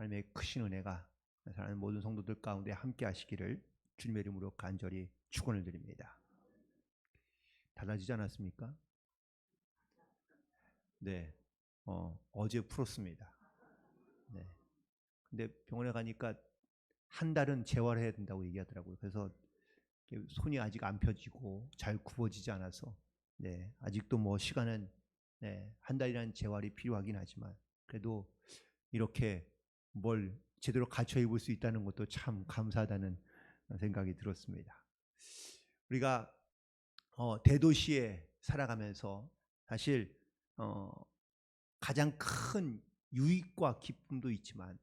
하나님의 크신 은혜가 사랑하는 모든 성도들 가운데 함께 하시기를 주님의 이름으로 간절히 축원을 드립니다. 달라지지 않았습니까? 네, 어제 풀었습니다. 네. 근데 병원에 가니까 한 달은 재활해야 된다고 얘기하더라고요. 그래서 손이 아직 안 펴지고 잘 굽어지지 않아서 네, 아직도 뭐 시간은 한 달이라는 재활이 필요하긴 하지만 그래도 이렇게 뭘 제대로 갖춰 입을 수 있다는 것도 참 감사하다는 생각이 들었습니다. 우리가 대도시에 살아가면서 사실 가장 큰 유익과 기쁨도 있지만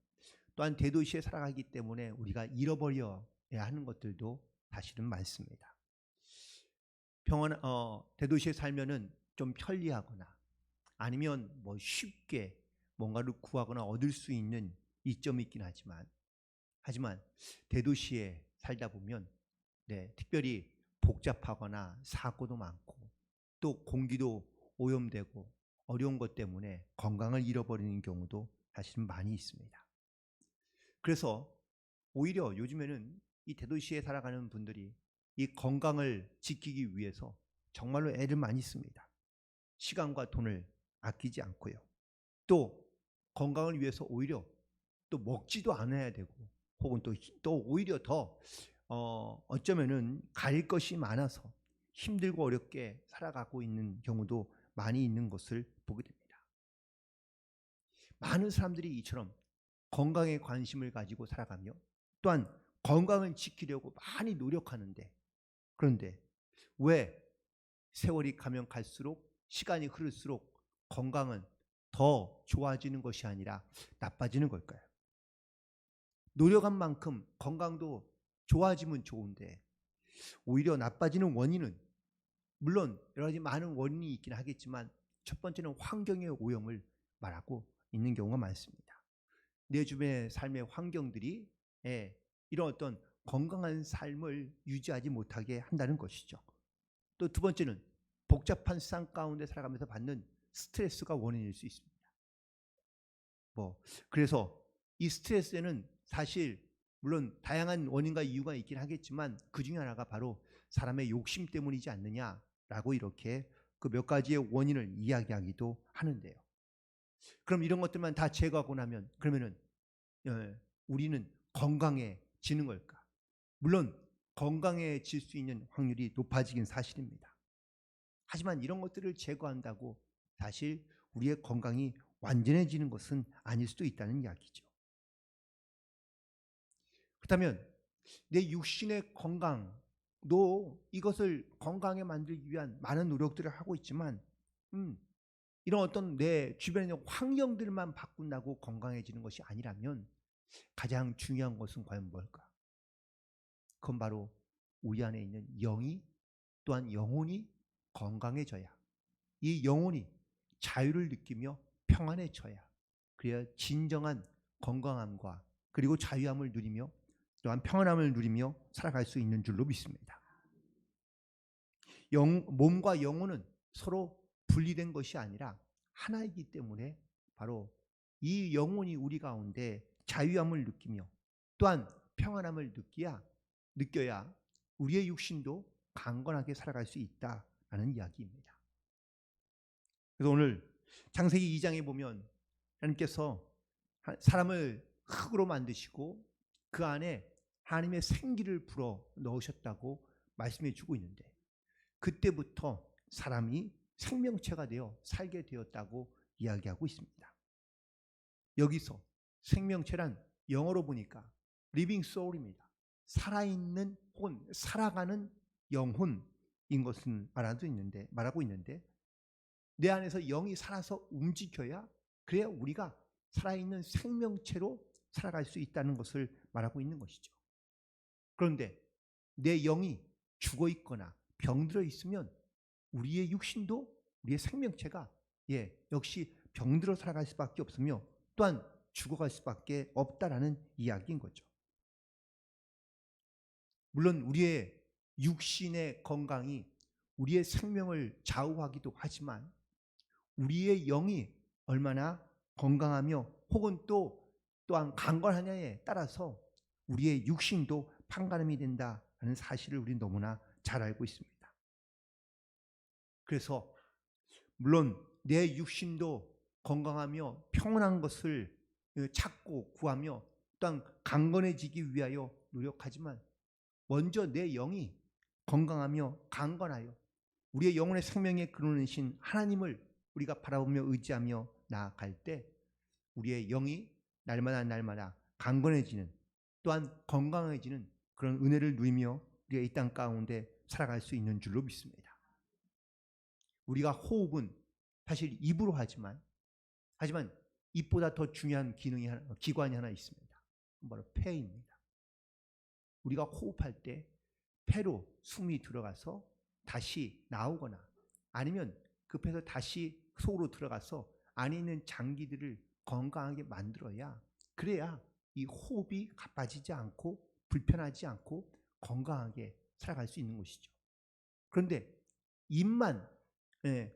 또한 대도시에 살아가기 때문에 우리가 잃어버려야 하는 것들도 사실은 많습니다. 대도시에 살면은 좀 편리하거나 아니면 뭐 쉽게 뭔가를 구하거나 얻을 수 있는 이점이 있긴 하지만 대도시에 살다 보면 특별히 복잡하거나 사고도 많고 또 공기도 오염되고 어려운 것 때문에 건강을 잃어버리는 경우도 사실은 많이 있습니다. 그래서 오히려 요즘에는 이 대도시에 살아가는 분들이 이 건강을 지키기 위해서 정말로 애를 많이 씁니다. 시간과 돈을 아끼지 않고요. 또 건강을 위해서 오히려 또 먹지도 않아야 되고 혹은 또 오히려 더 어쩌면은 가릴 것이 많아서 힘들고 어렵게 살아가고 있는 경우도 많이 있는 것을 보게 됩니다. 많은 사람들이 이처럼 건강에 관심을 가지고 살아가며 또한 건강을 지키려고 많이 노력하는데 그런데 왜 세월이 가면 갈수록 시간이 흐를수록 건강은 더 좋아지는 것이 아니라 나빠지는 걸까요? 노력한 만큼 건강도 좋아지면 좋은데 오히려 나빠지는 원인은 물론 여러 가지 많은 원인이 있긴 하겠지만 첫 번째는 환경의 오염을 말하고 있는 경우가 많습니다. 내 주변의 삶의 환경들이 이런 어떤 건강한 삶을 유지하지 못하게 한다는 것이죠. 또 두 번째는 복잡한 세상 가운데 살아가면서 받는 스트레스가 원인일 수 있습니다. 그래서 이 스트레스에는 사실 물론 다양한 원인과 이유가 있긴 하겠지만 그 중에 하나가 바로 사람의 욕심 때문이지 않느냐라고 이렇게 그 몇 가지의 원인을 이야기하기도 하는데요. 그럼 이런 것들만 다 제거하고 나면 그러면은 우리는 건강해지는 걸까? 물론 건강해질 수 있는 확률이 높아지긴 사실입니다. 하지만 이런 것들을 제거한다고 사실 우리의 건강이 완전해지는 것은 아닐 수도 있다는 이야기죠. 그렇다면 내 육신의 건강도 이것을 건강에 만들기 위한 많은 노력들을 하고 있지만 이런 어떤 내 주변에 있는 환경들만 바꾼다고 건강해지는 것이 아니라면 가장 중요한 것은 과연 뭘까? 그건 바로 우리 안에 있는 영이 또한 영혼이 건강해져야 이 영혼이 자유를 느끼며 평안해져야 그래야 진정한 건강함과 그리고 자유함을 누리며 또한 평안함을 누리며 살아갈 수 있는 줄로 믿습니다. 몸과 영혼은 서로 분리된 것이 아니라 하나이기 때문에 바로 이 영혼이 우리 가운데 자유함을 느끼며 또한 평안함을 느껴야 우리의 육신도 강건하게 살아갈 수 있다라는 이야기입니다. 그래서 오늘 창세기 2장에 보면 하나님께서 사람을 흙으로 만드시고 그 안에 하나님의 생기를 불어 넣으셨다고 말씀해 주고 있는데 그때부터 사람이 생명체가 되어 살게 되었다고 이야기하고 있습니다. 여기서 생명체란 영어로 보니까 living soul입니다. 살아있는 혹은 살아가는 영혼인 것을 말하고 있는데 내 안에서 영이 살아서 움직여야 그래야 우리가 살아있는 생명체로 살아갈 수 있다는 것을 말하고 있는 것이죠. 그런데 내 영이 죽어 있거나 병들어 있으면 우리의 육신도 우리의 생명체가 역시 병들어 살아갈 수밖에 없으며 또한 죽어갈 수밖에 없다라는 이야기인 거죠. 물론 우리의 육신의 건강이 우리의 생명을 좌우하기도 하지만 우리의 영이 얼마나 건강하며 혹은 또 또한 강건하냐에 따라서 우리의 육신도 판가름이 된다는 사실을 우리는 너무나 잘 알고 있습니다. 그래서 물론 내 육신도 건강하며 평온한 것을 찾고 구하며 또한 강건해지기 위하여 노력하지만 먼저 내 영이 건강하며 강건하여 우리의 영혼의 생명의 근원이신 하나님을 우리가 바라보며 의지하며 나아갈 때 우리의 영이 날마다 강건해지는 또한 건강해지는 그런 은혜를 누리며 우리가 이 땅 가운데 살아갈 수 있는 줄로 믿습니다. 우리가 호흡은 사실 입으로 하지만 입보다 더 중요한 기관이 하나 있습니다. 바로 폐입니다. 우리가 호흡할 때 폐로 숨이 들어가서 다시 나오거나 아니면 급해서 다시 속으로 들어가서 안에 있는 장기들을 건강하게 만들어야 그래야 이 호흡이 가빠지지 않고 불편하지 않고 건강하게 살아갈 수 있는 것이죠. 그런데 입만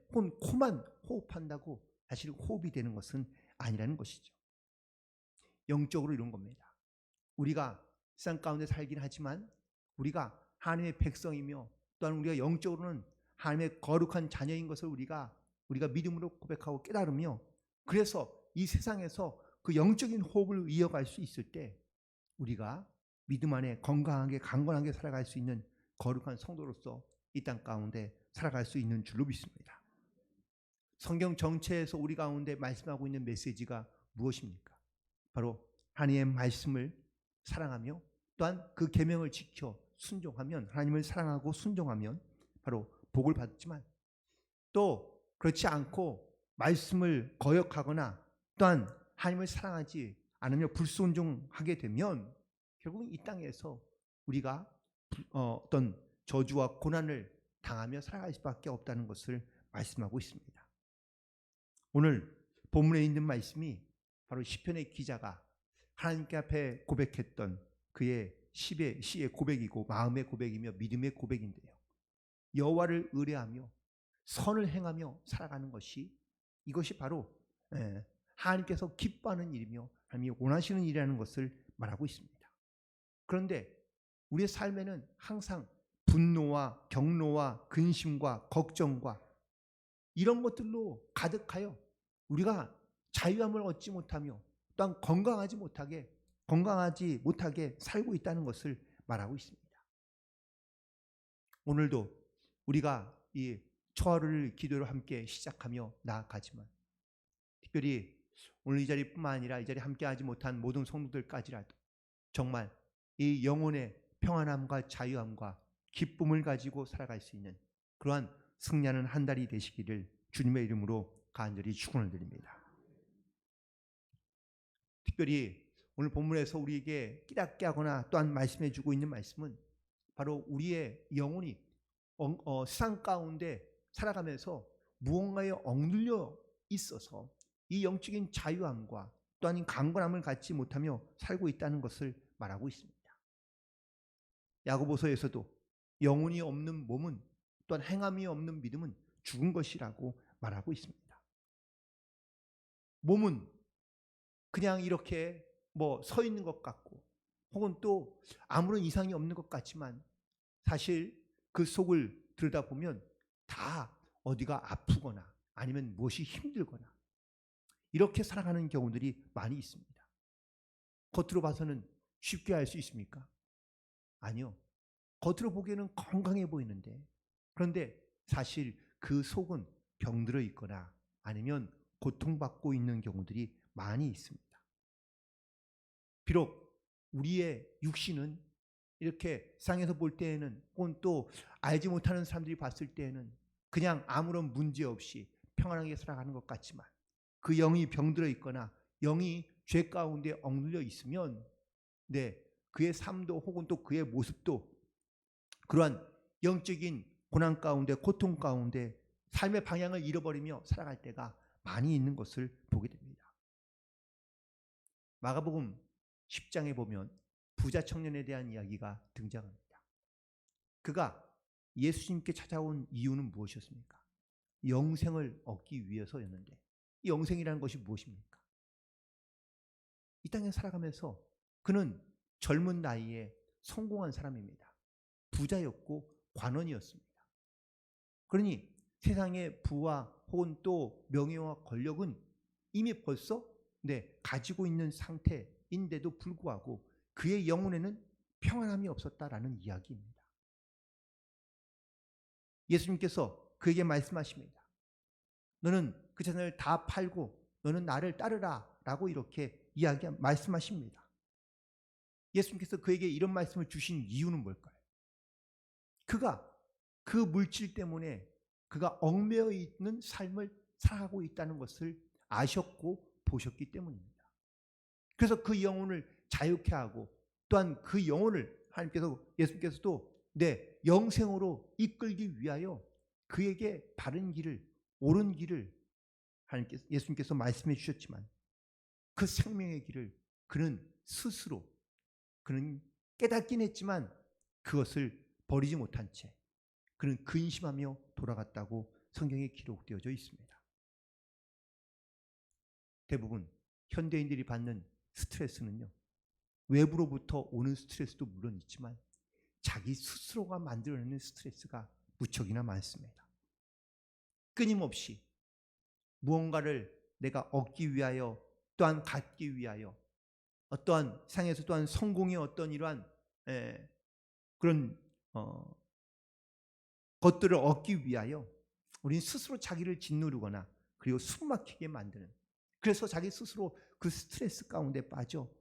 혹은 코만 호흡한다고 사실 호흡이 되는 것은 아니라는 것이죠. 영적으로 이런 겁니다. 우리가 세상 가운데 살긴 하지만 우리가 하나님의 백성이며 또한 우리가 영적으로는 하나님의 거룩한 자녀인 것을 우리가 믿음으로 고백하고 깨달으며 그래서 이 세상에서 그 영적인 호흡을 이어갈 수 있을 때 우리가 믿음 안에 건강하게 강건하게 살아갈 수 있는 거룩한 성도로서 이 땅 가운데 살아갈 수 있는 줄로 믿습니다. 성경 전체에서 우리 가운데 말씀하고 있는 메시지가 무엇입니까? 바로 하나님의 말씀을 사랑하며 또한 그 계명을 지켜 순종하면 하나님을 사랑하고 순종하면 바로 복을 받지만 또 그렇지 않고 말씀을 거역하거나 또한 하나님을 사랑하지 않으며 불순종하게 되면 결국 이 땅에서 우리가 어떤 저주와 고난을 당하며 살아갈 수밖에 없다는 것을 말씀하고 있습니다. 오늘 본문에 있는 말씀이 바로 시편의 기자가 하나님께 앞에 고백했던 그의 시의 고백이고 마음의 고백이며 믿음의 고백인데요. 여호와를 의뢰하며 선을 행하며 살아가는 이것이 바로 하나님께서 기뻐하는 일이며 하나님이 원하시는 일이라는 것을 말하고 있습니다. 그런데 우리의 삶에는 항상 분노와 경노와 근심과 걱정과 이런 것들로 가득하여 우리가 자유함을 얻지 못하며 또한 건강하지 못하게 살고 있다는 것을 말하고 있습니다. 오늘도 우리가 이 초하루를 기도로 함께 시작하며 나아가지만 특별히 오늘 이 자리뿐만 아니라 이 자리에 함께하지 못한 모든 성도들까지라도 정말 이 영혼의 평안함과 자유함과 기쁨을 가지고 살아갈 수 있는 그러한 승리하는 한 달이 되시기를 주님의 이름으로 간절히 축원을 드립니다. 특별히 오늘 본문에서 우리에게 깨닫게 하거나 또한 말씀해 주고 있는 말씀은 바로 우리의 영혼이 세상 가운데 살아가면서 무언가에 억눌려 있어서 이 영적인 자유함과 또한 강건함을 갖지 못하며 살고 있다는 것을 말하고 있습니다. 야고보서에서도 영혼이 없는 몸은 또한 행함이 없는 믿음은 죽은 것이라고 말하고 있습니다. 몸은 그냥 이렇게 서 있는 것 같고 혹은 또 아무런 이상이 없는 것 같지만 사실 그 속을 들여다보면 다 어디가 아프거나 아니면 무엇이 힘들거나 이렇게 살아가는 경우들이 많이 있습니다. 겉으로 봐서는 쉽게 알 수 있습니까? 아니요. 겉으로 보기에는 건강해 보이는데 그런데 사실 그 속은 병들어 있거나 아니면 고통받고 있는 경우들이 많이 있습니다. 비록 우리의 육신은 이렇게 세상에서 볼 때에는 혹은 또 알지 못하는 사람들이 봤을 때에는 그냥 아무런 문제 없이 평안하게 살아가는 것 같지만 그 영이 병들어 있거나 영이 죄 가운데 억눌려 있으면 그의 삶도 혹은 또 그의 모습도 그러한 영적인 고난 가운데 고통 가운데 삶의 방향을 잃어버리며 살아갈 때가 많이 있는 것을 보게 됩니다. 마가복음 10장에 보면 부자 청년에 대한 이야기가 등장합니다. 그가 예수님께 찾아온 이유는 무엇이었습니까? 영생을 얻기 위해서였는데 이 영생이라는 것이 무엇입니까? 이 땅에 살아가면서 그는 젊은 나이에 성공한 사람입니다. 부자였고 관원이었습니다. 그러니 세상의 부와 혹은 또 명예와 권력은 이미 벌써 가지고 있는 상태인데도 불구하고 그의 영혼에는 평안함이 없었다라는 이야기입니다. 예수님께서 그에게 말씀하십니다. 너는 그 재산을 다 팔고 너는 나를 따르라 라고 이렇게 말씀하십니다. 예수님께서 그에게 이런 말씀을 주신 이유는 뭘까요? 그가 그 물질 때문에 그가 얽매여 있는 삶을 살아가고 있다는 것을 아셨고 보셨기 때문입니다. 그래서 그 영혼을 자유케 하고 또한 그 영혼을 예수님께서도 영생으로 이끌기 위하여 그에게 바른 길을, 옳은 길을 예수님께서 말씀해 주셨지만 그 생명의 길을 그는 스스로 그는 깨닫긴 했지만 그것을 버리지 못한 채 그는 근심하며 돌아갔다고 성경에 기록되어져 있습니다. 대부분 현대인들이 받는 스트레스는요, 외부로부터 오는 스트레스도 물론 있지만 자기 스스로가 만들어내는 스트레스가 무척이나 많습니다. 끊임없이 무언가를 내가 얻기 위하여 또한 갖기 위하여 어떠한 상에서 또한 성공의 어떤 이러한 그런 것들을 얻기 위하여 우리는 스스로 자기를 짓누르거나 그리고 숨막히게 만드는, 그래서 자기 스스로 그 스트레스 가운데 빠져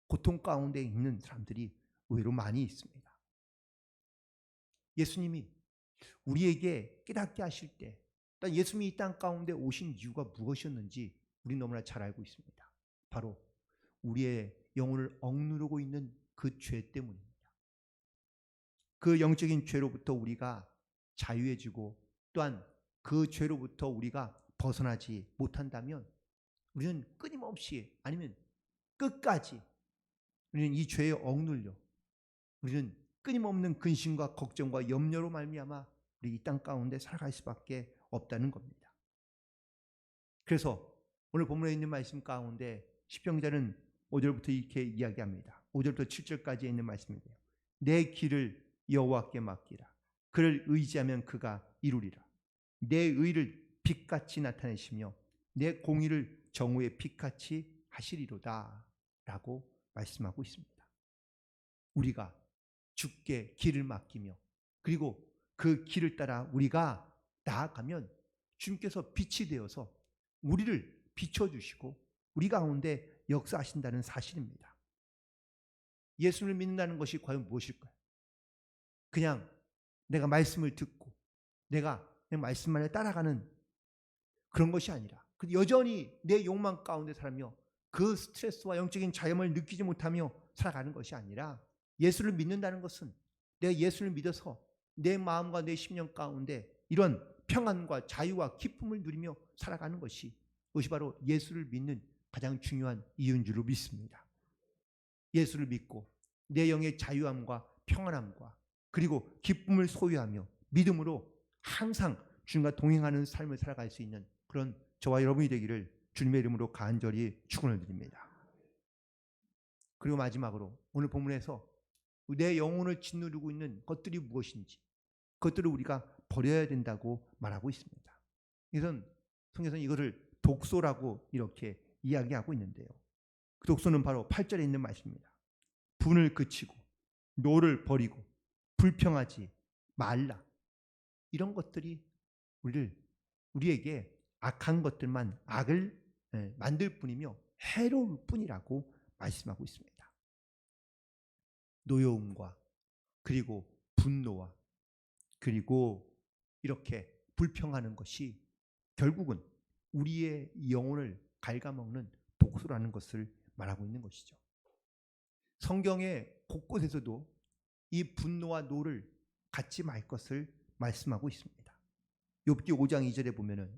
고통 가운데 있는 사람들이 의외로 많이 있습니다. 예수님이 우리에게 깨닫게 하실 때 예수님이 이 땅 가운데 오신 이유가 무엇이었는지 우리 너무나 잘 알고 있습니다. 바로 우리의 영혼을 억누르고 있는 그 죄 때문입니다. 그 영적인 죄로부터 우리가 자유해지고 또한 그 죄로부터 우리가 벗어나지 못한다면 우리는 끊임없이 아니면 끝까지 우리는 이 죄에 억눌려 우리는 끊임없는 근심과 걱정과 염려로 말미암아 우리 이 땅 가운데 살아갈 수밖에 없다는 겁니다. 그래서 오늘 본문에 있는 말씀 가운데 시편 기자는 5절부터 이렇게 이야기합니다. 5절부터 7절까지 있는 말씀인데요. 내 길을 여호와께 맡기라. 그를 의지하면 그가 이루리라. 내 의를 빛같이 나타내시며 내 공의를 정오의 빛같이 하시리로다 라고 말씀하고 있습니다. 우리가 주께 길을 맡기며 그리고 그 길을 따라 우리가 나아가면 주님께서 빛이 되어서 우리를 비춰주시고 우리 가운데 역사하신다는 사실입니다. 예수를 믿는다는 것이 과연 무엇일까요? 그냥 내가 말씀을 듣고 내가 말씀만을 따라가는 그런 것이 아니라 여전히 내 욕망 가운데 살며 그 스트레스와 영적인 자염을 느끼지 못하며 살아가는 것이 아니라 예수를 믿는다는 것은 내가 예수를 믿어서 내 마음과 내 심령 가운데 이런 평안과 자유와 기쁨을 누리며 살아가는 것이 바로 예수를 믿는 가장 중요한 이유인 줄로 믿습니다. 예수를 믿고 내 영의 자유함과 평안함과 그리고 기쁨을 소유하며 믿음으로 항상 주님과 동행하는 삶을 살아갈 수 있는 그런 저와 여러분이 되기를 주님의 이름으로 간절히 축원을 드립니다. 그리고 마지막으로 오늘 본문에서 내 영혼을 짓누르고 있는 것들이 무엇인지 그것들을 우리가 버려야 된다고 말하고 있습니다. 이것은 성경에서는 이것을 독소라고 이렇게 이야기하고 있는데요. 그 독소는 바로 8절에 있는 말씀입니다. 분을 그치고 노를 버리고 불평하지 말라. 이런 것들이 우리에게 악한 것들만 악을 만들 뿐이며 해로울 뿐이라고 말씀하고 있습니다. 노여움과 그리고 분노와 그리고 이렇게 불평하는 것이 결국은 우리의 영혼을 갉아먹는 독소라는 것을 말하고 있는 것이죠. 성경의 곳곳에서도 이 분노와 노를 갖지 말 것을 말씀하고 있습니다. 욥기 5장 2절에 보면은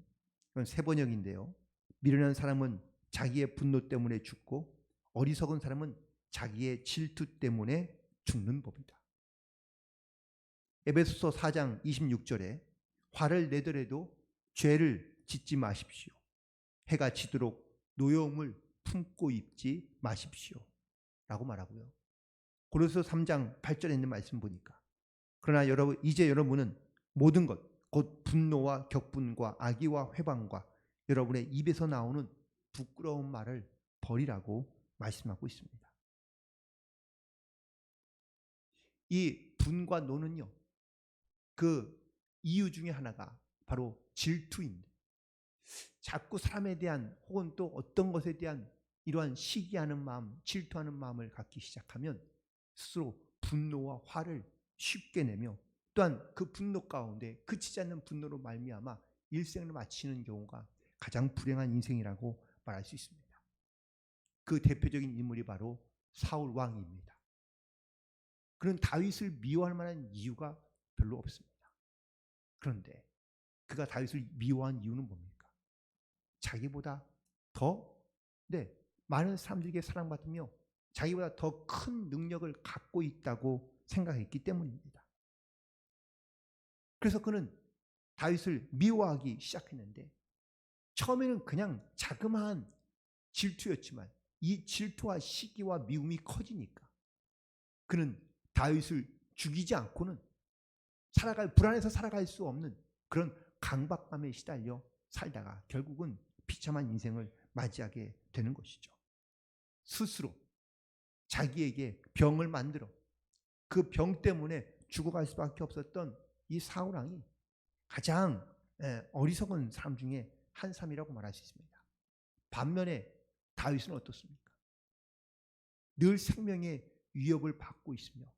이건 세 번역인데요. 미련한 사람은 자기의 분노 때문에 죽고 어리석은 사람은 자기의 질투 때문에 죽는 법이다. 에베소서 4장 26절에 화를 내더라도 죄를 짓지 마십시오. 해가 지도록 노여움을 품고 입지 마십시오 라고 말하고요. 고린도서 3장 8절에 있는 말씀 보니까 그러나 여러분 이제 여러분은 모든 것 곧 분노와 격분과 악의와 회방과 여러분의 입에서 나오는 부끄러운 말을 버리라고 말씀하고 있습니다. 이 분과 노는요, 그 이유 중에 하나가 바로 질투입니다. 자꾸 사람에 대한 혹은 또 어떤 것에 대한 이러한 시기하는 마음, 질투하는 마음을 갖기 시작하면 스스로 분노와 화를 쉽게 내며 또한 그 분노 가운데 그치지 않는 분노로 말미암아 일생을 마치는 경우가 가장 불행한 인생이라고 말할 수 있습니다. 그 대표적인 인물이 바로 사울 왕입니다. 그는 다윗을 미워할 만한 이유가 별로 없습니다. 그런데 그가 다윗을 미워한 이유는 뭡니까? 자기보다 더 많은 사람들에게 사랑받으며 자기보다 더 큰 능력을 갖고 있다고 생각했기 때문입니다. 그래서 그는 다윗을 미워하기 시작했는데 처음에는 그냥 자그마한 질투였지만 이 질투와 시기와 미움이 커지니까 그는 다윗을 죽이지 않고는 불안해서 살아갈 수 없는 그런 강박감에 시달려 살다가 결국은 비참한 인생을 맞이하게 되는 것이죠. 스스로 자기에게 병을 만들어 그 병 때문에 죽어갈 수밖에 없었던 이 사울 왕이 가장 어리석은 사람 중에 한 사람이라고 말할 수 있습니다. 반면에 다윗은 어떻습니까? 늘 생명의 위협을 받고 있으며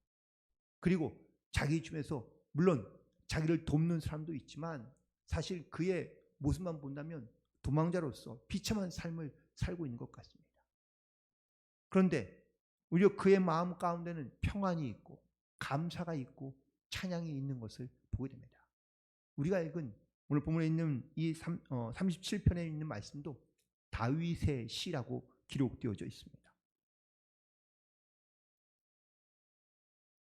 그리고 자기 중에서 물론 자기를 돕는 사람도 있지만 사실 그의 모습만 본다면 도망자로서 비참한 삶을 살고 있는 것 같습니다. 그런데 오히려 그의 마음 가운데는 평안이 있고 감사가 있고 찬양이 있는 것을 보게 됩니다. 우리가 읽은 오늘 본문에 있는 이 37편에 있는 말씀도 다윗의 시라고 기록되어져 있습니다.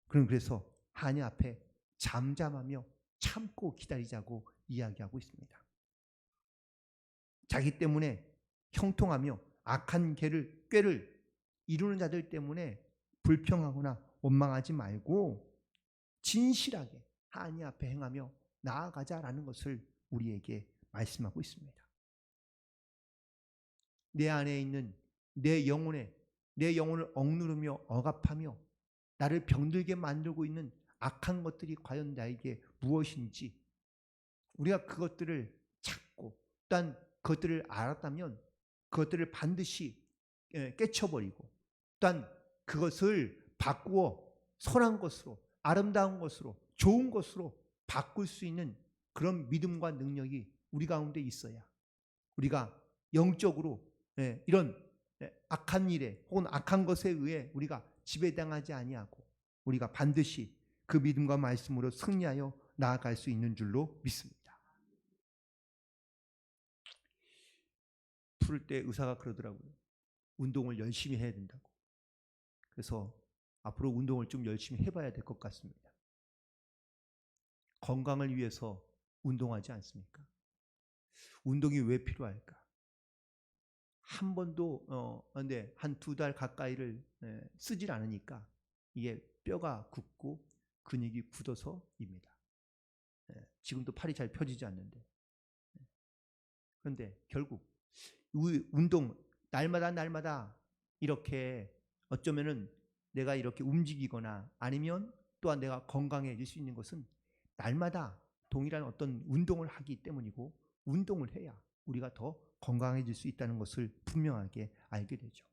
그래서 하나님 앞에 잠잠하며 참고 기다리자고 이야기하고 있습니다. 자기 때문에 형통하며 악한 꾀를 이루는 자들 때문에 불평하거나 원망하지 말고 진실하게 하나님 앞에 행하며 나아가자라는 것을 우리에게 말씀하고 있습니다. 내 안에 있는 내 영혼을 억누르며 억압하며 나를 병들게 만들고 있는 악한 것들이 과연 나에게 무엇인지 우리가 그것들을 찾고 또한 그것들을 알았다면 그것들을 반드시 깨쳐버리고 또한 그것을 바꾸어 선한 것으로 아름다운 것으로 좋은 것으로 바꿀 수 있는 그런 믿음과 능력이 우리 가운데 있어야 우리가 영적으로 이런 악한 일에 혹은 악한 것에 의해 우리가 지배당하지 아니하고 우리가 반드시 그 믿음과 말씀으로 승리하여 나아갈 수 있는 줄로 믿습니다. 풀을 때 의사가 그러더라고요. 운동을 열심히 해야 된다고. 그래서 앞으로 운동을 좀 열심히 해봐야 될 것 같습니다. 건강을 위해서 운동하지 않습니까? 운동이 왜 필요할까? 한 번도 근데 한 2달 가까이를 쓰질 않으니까 이게 뼈가 굳고 근육이 굳어서입니다. 지금도 팔이 잘 펴지지 않는데 그런데 결국 운동 날마다 이렇게 어쩌면은 내가 이렇게 움직이거나 아니면 또한 내가 건강해질 수 있는 것은 날마다 동일한 어떤 운동을 하기 때문이고 운동을 해야 우리가 더 건강해질 수 있다는 것을 분명하게 알게 되죠.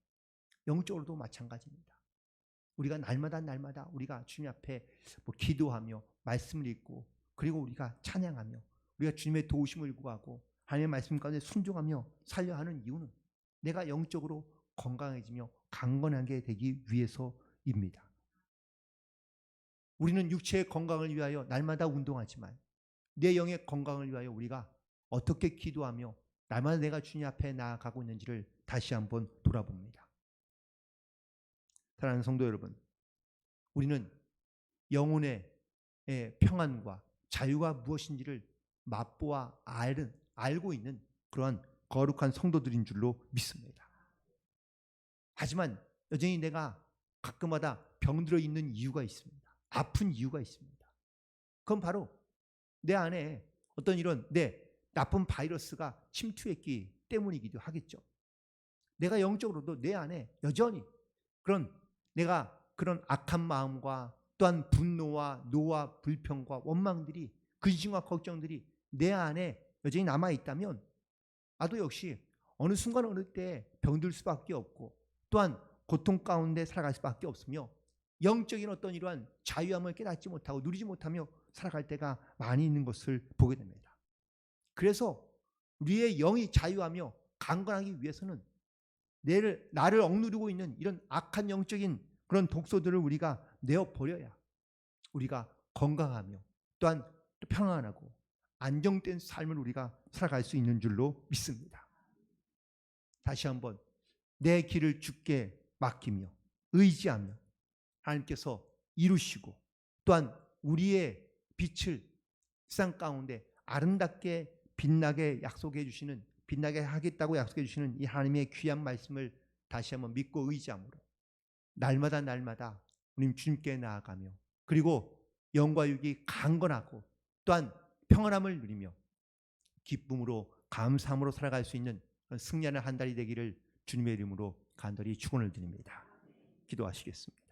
영적으로도 마찬가지입니다. 우리가 날마다 우리가 주님 앞에 기도하며 말씀을 읽고 그리고 우리가 찬양하며 우리가 주님의 도우심을 구하고 하나님의 말씀 가운데 순종하며 살려 하는 이유는 내가 영적으로 건강해지며 강건하게 되기 위해서입니다. 우리는 육체의 건강을 위하여 날마다 운동하지만 내 영의 건강을 위하여 우리가 어떻게 기도하며 날마다 내가 주님 앞에 나아가고 있는지를 다시 한번 돌아봅니다. 사랑하는 성도 여러분, 우리는 영혼의 평안과 자유가 무엇인지를 맛보아 알고 있는 그러한 거룩한 성도들인 줄로 믿습니다. 하지만 여전히 내가 가끔마다 병들어 있는 이유가 있습니다. 아픈 이유가 있습니다. 그건 바로 내 안에 어떤 이런 내 나쁜 바이러스가 침투했기 때문이기도 하겠죠. 내가 영적으로도 내 안에 여전히 내가 그런 악한 마음과 또한 분노와 노와 불평과 원망들이 근심과 걱정들이 내 안에 여전히 남아 있다면 나도 역시 어느 순간 어느 때 병들 수밖에 없고 또한 고통 가운데 살아갈 수밖에 없으며 영적인 어떤 이러한 자유함을 깨닫지 못하고 누리지 못하며 살아갈 때가 많이 있는 것을 보게 됩니다. 그래서 우리의 영이 자유하며 강건하기 위해서는 나를 억누르고 있는 이런 악한 영적인 그런 독소들을 우리가 내어버려야 우리가 건강하며 또한 평안하고 안정된 삶을 우리가 살아갈 수 있는 줄로 믿습니다. 다시 한번 내 길을 주께 맡기며 의지하며 하나님께서 이루시고 또한 우리의 빛을 세상 가운데 아름답게 빛나게 약속해 주시는 빛나게 하겠다고 약속해 주시는 이 하나님의 귀한 말씀을 다시 한번 믿고 의지함으로 날마다 우리 주님께 나아가며 그리고 영과 육이 강건하고 또한 평안함을 누리며 기쁨으로 감사함으로 살아갈 수 있는 승리하는 한 달이 되기를 주님의 이름으로 간절히 축원을 드립니다. 기도하시겠습니다.